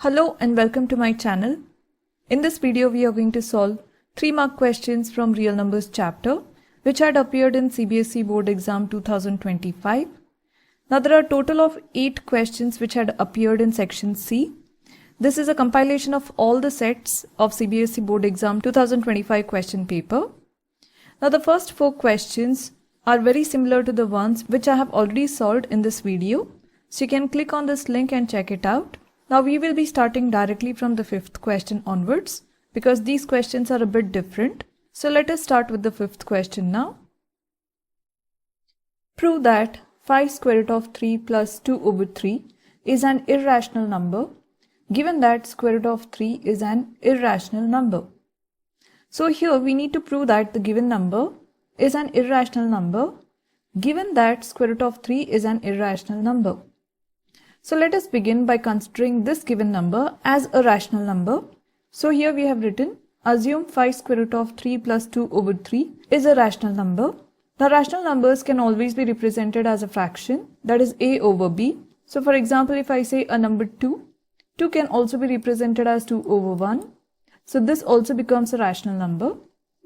Hello and welcome to my channel. In this video we are going to solve 3-mark questions from Real Numbers chapter which had appeared in CBSE Board Exam 2025. Now there are a total of 8 questions which had appeared in section C. This is a compilation of all the sets of CBSE Board Exam 2025 question paper. Now the first 4 questions are very similar to the ones which I have already solved in this video. So you can click on this link and check it out. Now we will be starting directly from the 5th question onwards because these questions are a bit different. So let us start with the 5th question now. Prove that 5 square root of 3 plus 2 over 3 is an irrational number given that square root of 3 is an irrational number. So here we need to prove that the given number is an irrational number given that square root of 3 is an irrational number. So let us begin by considering this given number as a rational number. So here we have written, assume 5 square root of 3 plus 2 over 3 is a rational number. The rational numbers can always be represented as a fraction, that is a over b. So for example, if I say a number 2, 2 can also be represented as 2 over 1. So this also becomes a rational number.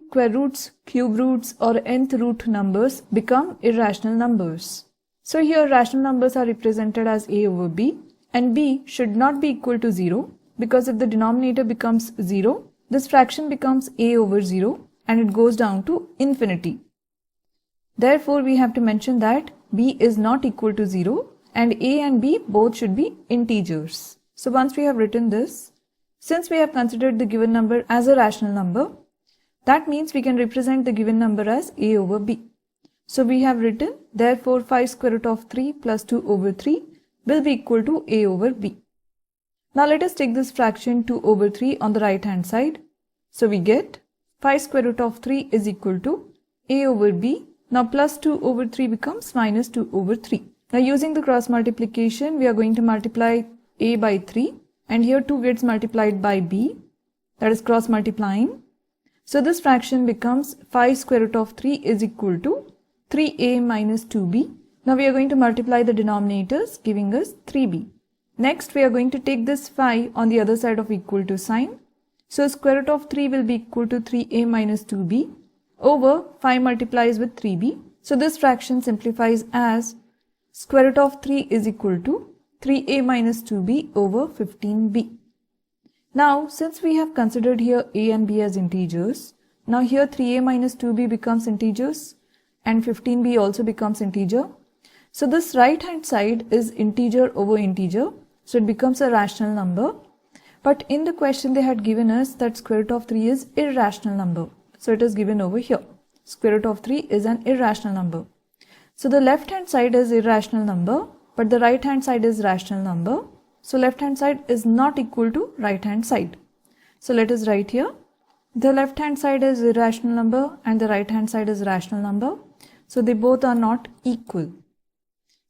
Square roots, cube roots or nth root numbers become irrational numbers. So here rational numbers are represented as a over b and b should not be equal to 0 because if the denominator becomes 0, this fraction becomes a over 0 and it goes down to infinity. Therefore, we have to mention that b is not equal to 0 and a and b both should be integers. So once we have written this, since we have considered the given number as a rational number, that means we can represent the given number as a over b. So we have written, therefore 5 square root of 3 plus 2 over 3 will be equal to a over b. Now let us take this fraction 2 over 3 on the right hand side. So we get 5 square root of 3 is equal to a over b. Now plus 2 over 3 becomes minus 2 over 3. Now using the cross multiplication, we are going to multiply a by 3 and here 2 gets multiplied by b, that is cross multiplying. So this fraction becomes 5 square root of 3 is equal to 3a minus 2b. Now we are going to multiply the denominators giving us 3b. Next we are going to take this 5 on the other side of equal to sign. So square root of 3 will be equal to 3a minus 2b over 5 multiplies with 3b. So this fraction simplifies as square root of 3 is equal to 3a minus 2b over 15b. Now since we have considered here a and b as integers, now here 3a minus 2b becomes integers and 15b also becomes integer. So this right hand side is integer over integer, so it becomes a rational number. But in the question they had given us that square root of 3 is irrational number. So it is given over here. Square root of 3 is an irrational number. So the left hand side is irrational number, but the right hand side is rational number. So left hand side is not equal to right hand side. So let us write here. The left hand side is irrational number and the right hand side is rational number. So they both are not equal.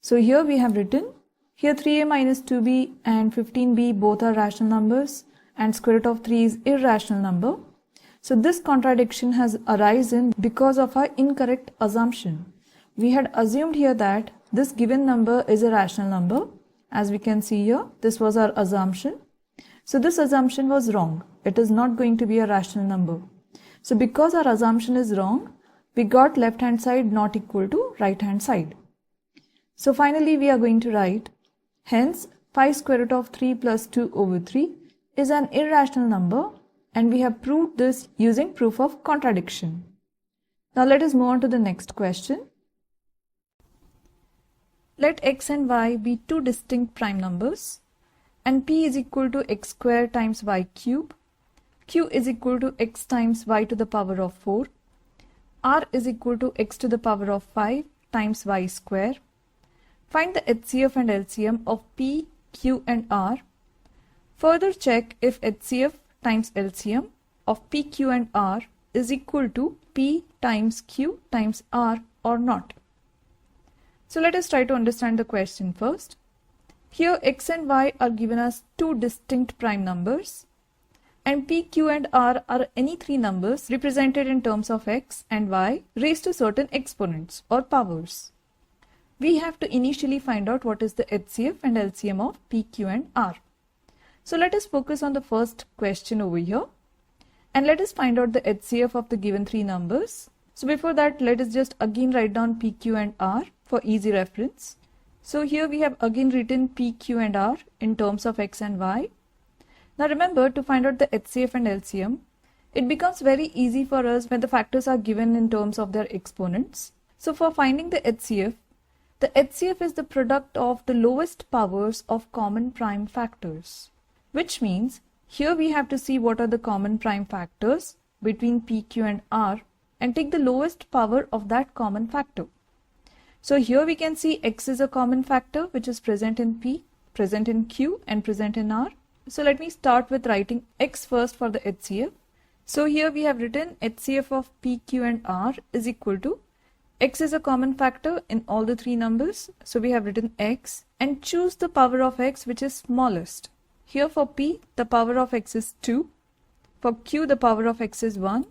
So here we have written, here 3a minus 2b and 15b both are rational numbers and square root of 3 is irrational number. So this contradiction has arisen because of our incorrect assumption. We had assumed here that this given number is a rational number. As we can see here, this was our assumption. So this assumption was wrong. It is not going to be a rational number. So because our assumption is wrong, we got left hand side not equal to right hand side. So finally we are going to write, hence 5 square root of 3 plus 2 over 3 is an irrational number and we have proved this using proof of contradiction. Now let us move on to the next question. Let x and y be two distinct prime numbers and p is equal to x squared times y cube, q is equal to x times y to the power of 4, r is equal to x to the power of 5 times y square. Find the HCF and LCM of p, q and r. Further check if HCF times LCM of p, q and r is equal to p times q times r or not. So let us try to understand the question first. Here x and y are given as two distinct prime numbers and p, q and r are any three numbers represented in terms of x and y raised to certain exponents or powers. We have to initially find out what is the HCF and LCM of p, q and r. So let us focus on the first question over here. And let us find out the HCF of the given three numbers. So before that, let us just again write down P, Q and R for easy reference. So here we have again written P, Q and R in terms of X and Y. Now remember, to find out the HCF and LCM, it becomes very easy for us when the factors are given in terms of their exponents. So for finding the HCF is the product of the lowest powers of common prime factors, which means here we have to see what are the common prime factors between P, Q and R and take the lowest power of that common factor. So here we can see X is a common factor which is present in P, present in Q and present in R. So let me start with writing X first for the HCF. So here we have written HCF of P, Q and R is equal to X is a common factor in all the three numbers. So we have written X and choose the power of X which is smallest. Here for P, the power of X is 2. For Q, the power of X is 1.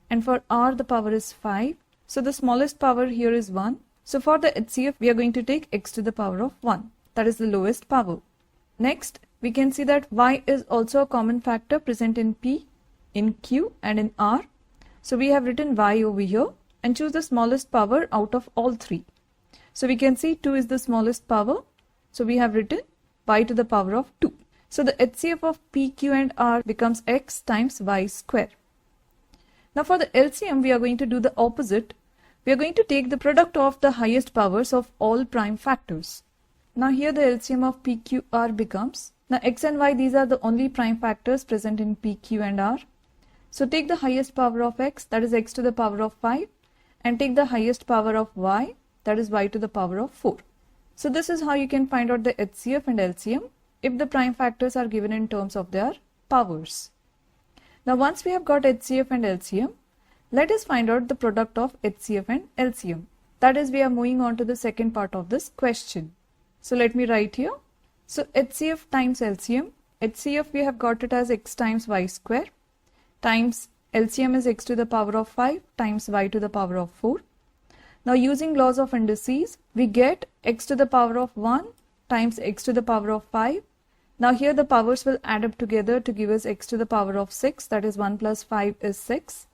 And for R, the power is 5. So the smallest power here is 1. So for the HCF, we are going to take X to the power of 1. That is the lowest power. Next, we can see that Y is also a common factor present in P, in Q and in R. So we have written Y over here and choose the smallest power out of all three. So we can see 2 is the smallest power. So we have written Y to the power of 2. So the HCF of P, Q and R becomes X times Y square. Now for the LCM, we are going to do the opposite. We are going to take the product of the highest powers of all prime factors. Now here the LCM of P, Q, R becomes, now X and Y, these are the only prime factors present in P, Q and R. So take the highest power of X, that is X to the power of 5, and take the highest power of Y, that is Y to the power of 4. So this is how you can find out the HCF and LCM if the prime factors are given in terms of their powers. Now once we have got HCF and LCM, let us find out the product of HCF and LCM. That is, we are moving on to the second part of this question. So let me write here. So HCF times LCM. HCF we have got it as X times Y square times LCM is X to the power of 5 times Y to the power of 4. Now using laws of indices, we get X to the power of 1 times X to the power of 5. Now here the powers will add up together to give us X to the power of 6, that is 1 plus 5 is 6,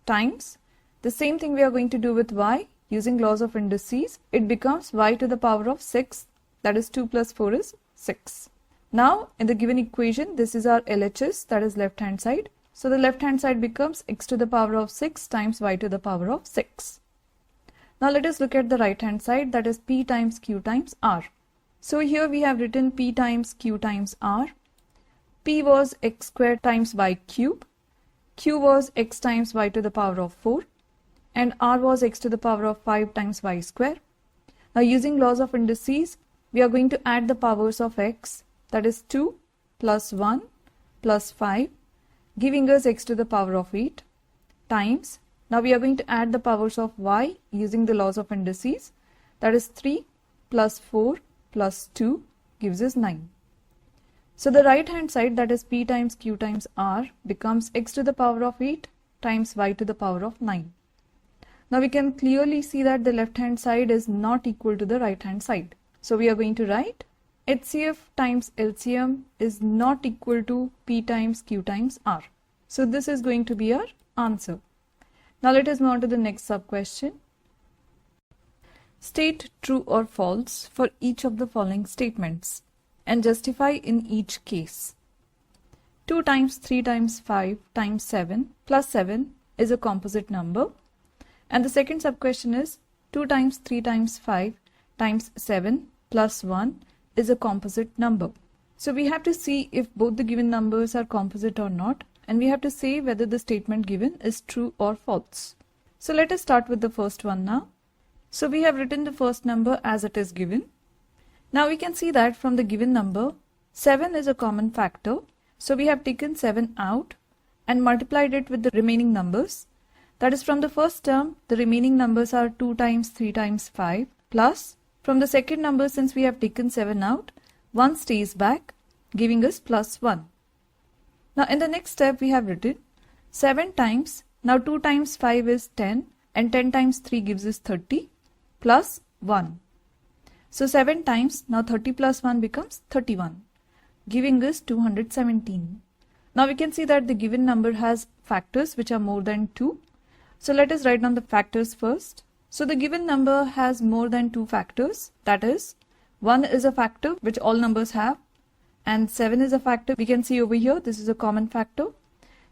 times the same thing we are going to do with Y using laws of indices. It becomes Y to the power of 6, that is 2 plus 4 is 6. Now in the given equation, this is our LHS, that is left hand side. So the left hand side becomes X to the power of 6 times Y to the power of 6. Now let us look at the right hand side, that is P times Q times R. So here we have written P times Q times R. P was X squared times Y cube. Q was X times Y to the power of 4. And R was X to the power of 5 times Y square. Now using laws of indices, we are going to add the powers of X, that is 2 plus 1 plus 5, giving us X to the power of 8 times. Now we are going to add the powers of Y using the laws of indices, that is 3 plus 4 plus 2 gives us 9. So the right hand side, that is P times Q times R, becomes X to the power of 8 times Y to the power of 9. Now we can clearly see that the left hand side is not equal to the right hand side. So we are going to write HCF times LCM is not equal to P times Q times R. So this is going to be our answer. Now let us move on to the next sub question. State true or false for each of the following statements and justify in each case. 2 times 3 times 5 times 7 plus 7 is a composite number. And the second sub question is 2 times 3 times 5 times 7 plus 1 is a composite number. So we have to see if both the given numbers are composite or not, and we have to say whether the statement given is true or false. So let us start with the first one now. So we have written the first number as it is given. Now we can see that from the given number, 7 is a common factor. So we have taken 7 out and multiplied it with the remaining numbers. That is, from the first term, the remaining numbers are 2 times 3 times 5 plus from the second number, since we have taken 7 out, 1 stays back, giving us plus 1. Now in the next step we have written 7 times, now 2 times 5 is 10 and 10 times 3 gives us 30 plus 1. So 7 times, now 30 plus 1 becomes 31. giving us 217. Now we can see that the given number has factors which are more than 2. So let us write down the factors first. So the given number has more than 2 factors, that is 1 is a factor which all numbers have, and 7 is a factor. We can see over here this is a common factor.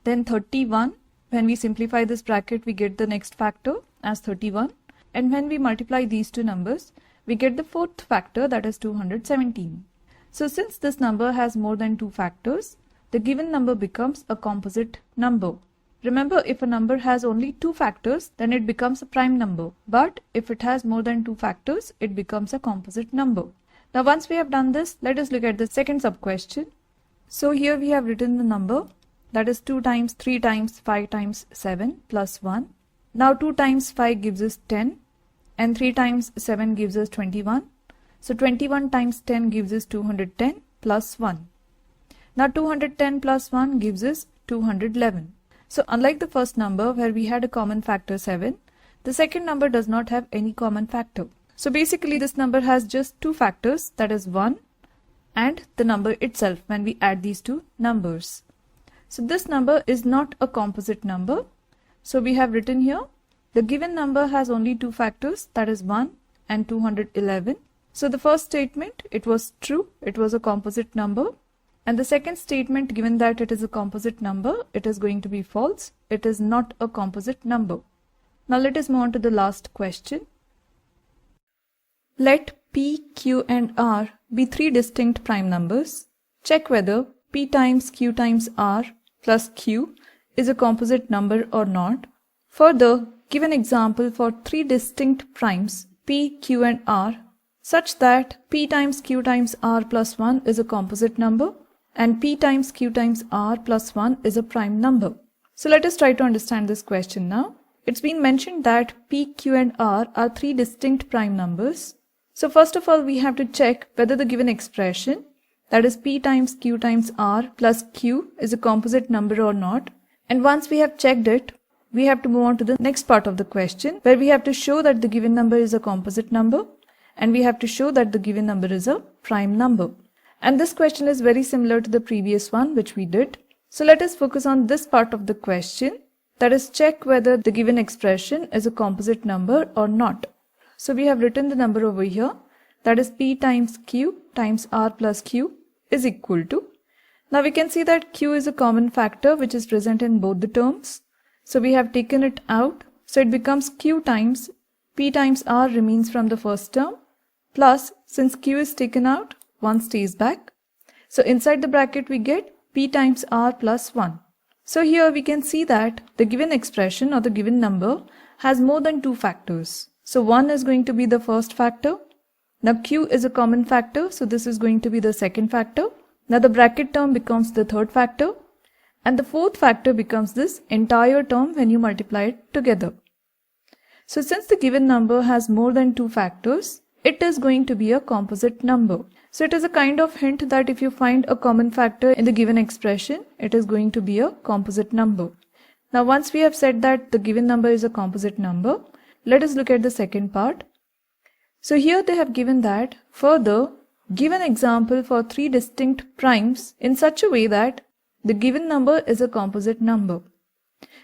Then 31, when we simplify this bracket we get the next factor as 31, and when we multiply these two numbers we get the fourth factor, that is 217. So since this number has more than 2 factors, the given number becomes a composite number. Remember, if a number has only 2 factors, then it becomes a prime number. But if it has more than 2 factors, it becomes a composite number. Now once we have done this, let us look at the second sub-question. So here we have written the number, that is 2 times 3 times 5 times 7 plus 1. Now 2 times 5 gives us 10 and 3 times 7 gives us 21. So 21 times 10 gives us 210 plus 1. Now 210 plus 1 gives us 211. So unlike the first number where we had a common factor 7, the second number does not have any common factor. So basically this number has just 2 factors, that is 1 and the number itself when we add these two numbers. So this number is not a composite number. So we have written here the given number has only 2 factors, that is 1 and 211. So the first statement, it was true, it was a composite number. And the second statement, given that it is a composite number, it is going to be false. It is not a composite number. Now let us move on to the last question. Let P, Q and R be 3 distinct prime numbers. Check whether P times Q times R plus Q is a composite number or not. Further, give an example for 3 distinct primes P, Q and R such that P times Q times R plus 1 is a composite number and P times Q times R plus 1 is a prime number. So let us try to understand this question now. It's been mentioned that P, Q and R are 3 distinct prime numbers. So first of all we have to check whether the given expression, that is P times Q times R plus Q, is a composite number or not. And once we have checked it, we have to move on to the next part of the question where we have to show that the given number is a composite number and we have to show that the given number is a prime number. And this question is very similar to the previous one which we did. So let us focus on this part of the question, that is check whether the given expression is a composite number or not. So we have written the number over here, that is P times Q times R plus Q is equal to. Now we can see that Q is a common factor which is present in both the terms. So we have taken it out. So it becomes Q times P times R remains from the first term plus, since Q is taken out, 1 stays back. So inside the bracket we get P times R plus 1. So here we can see that the given expression or the given number has more than 2 factors. So 1 is going to be the first factor. Now Q is a common factor, so this is going to be the second factor. Now the bracket term becomes the third factor. And the fourth factor becomes this entire term when you multiply it together. So since the given number has more than 2 factors, it is going to be a composite number. So it is a kind of hint that if you find a common factor in the given expression, it is going to be a composite number. Now once we have said that the given number is a composite number, let us look at the second part. So here they have given that further, give an example for 3 distinct primes in such a way that the given number is a composite number.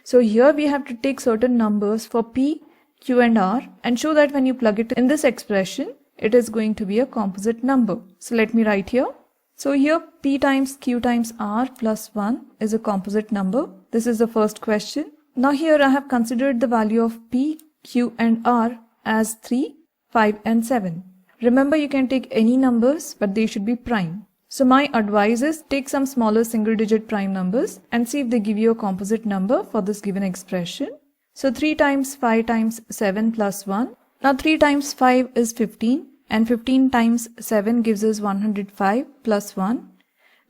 So here we have to take certain numbers for P, Q and R and show that when you plug it in this expression, it is going to be a composite number. So let me write here. So here P times Q times R plus 1 is a composite number. This is the first question. Now here I have considered the value of P, Q and R as 3, 5 and 7. Remember, you can take any numbers but they should be prime. So my advice is take some smaller single digit prime numbers and see if they give you a composite number for this given expression. So 3 times 5 times 7 plus 1. Now 3 times 5 is 15 and 15 times 7 gives us 105 plus 1.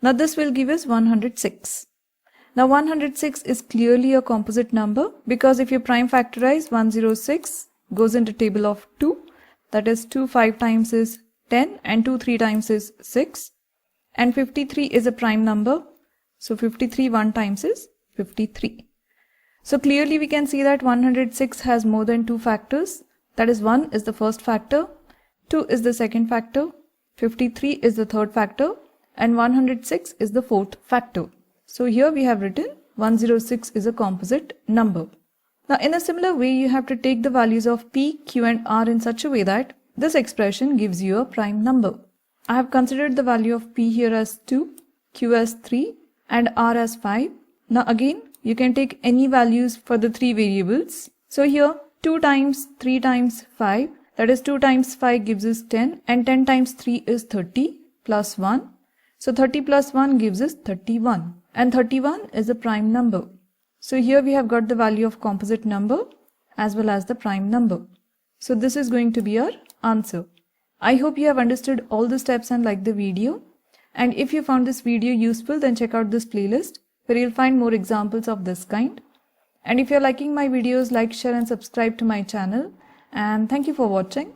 Now this will give us 106. Now 106 is clearly a composite number because if you prime factorize, 106 goes into table of 2. That is 2 5 times is 10 and 2 3 times is 6. And 53 is a prime number. So 53 1 times is 53. So clearly we can see that 106 has more than 2 factors. That is 1 is the first factor, 2 is the second factor, 53 is the third factor and 106 is the fourth factor. So here we have written 106 is a composite number. Now in a similar way, you have to take the values of p, q and r in such a way that this expression gives you a prime number. I have considered the value of p here as 2, q as 3 and r as 5. Now again, you can take any values for the three variables. So here 2 times 3 times 5, that is 2 times 5 gives us 10 and 10 times 3 is 30 plus 1. So 30 plus 1 gives us 31 and 31 is a prime number. So here we have got the value of composite number as well as the prime number. So this is going to be our answer. I hope you have understood all the steps and liked the video. And if you found this video useful, then check out this playlist where you'll find more examples of this kind. And if you're liking my videos, like, share and subscribe to my channel. And thank you for watching.